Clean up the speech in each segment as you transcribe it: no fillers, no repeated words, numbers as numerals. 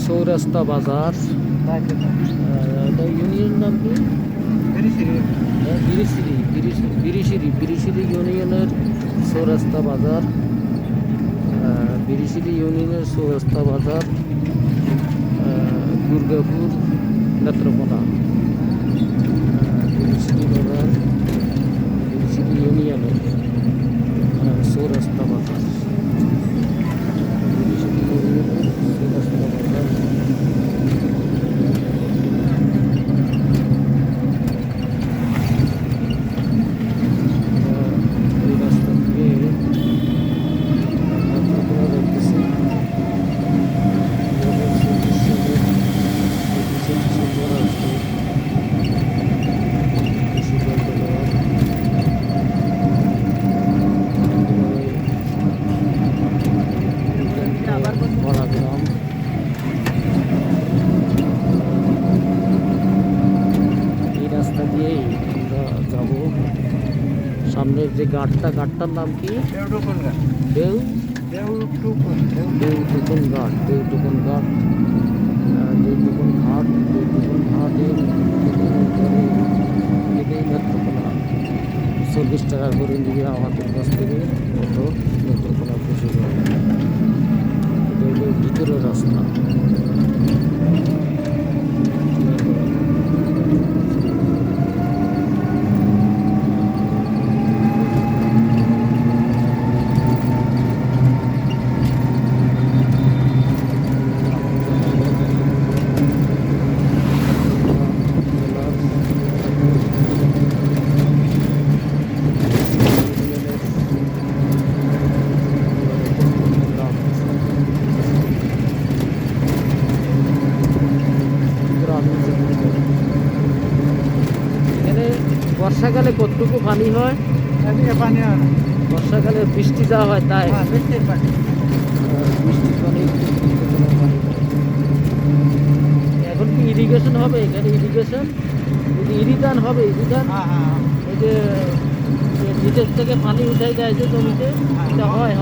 চৌরাস্তা বাজার। ইউনিয়ন নাম কি? বিরিশিরি ইউনিয়নের চৌরাস্তা বাজার। বিরিশিরি ইউনিয়নের চৌরাস্তা বাজার, দুর্গাপুর, নেত্রকোনা। বিরিশিরি বাজার, বিরিশিরি ইউনিয়নের চৌরাস্তা বাজার। বিরিশিরি ইউনিয়নের চৌরাস্তা বাজার। এই রাস্তা দিয়ে নেত্রকোনা যাইতেছি। বড়াগ্রাম, এই রাস্তা দিয়েই আমরা যাব। সামনের যে ঘাটটার নাম কি? দেউটুকুন ঘাট। দেউটুকুন ঘাটের নেত্রকোনা। 40 টাকা করে নিয়ে আমাদের কাছ থেকে অটো নেত্রকোনা পৌঁছে যাবে। এটা হলো ভিতরের রাস্তা। এখানে বর্ষাকালে কতটুকু পানি হয়? পানি হয় না, বর্ষাকালে বৃষ্টি যা হয় তাই বৃষ্টির পানি। বৃষ্টির পানি এখন কি ইরিগেশন হবে? এখানে ইরিগেশন ইরিদান হবে। ইরিদান এই যে নিচের থেকে পানি উঠাই দেয় যে জমিতে, এটা হয়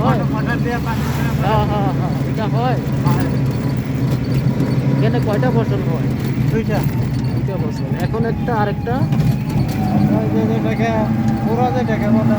এটা হয়। এখানে কয়টা ফসল হয়? দুইটা ফসল। এখন একটা আরেকটা যেটাকে বলে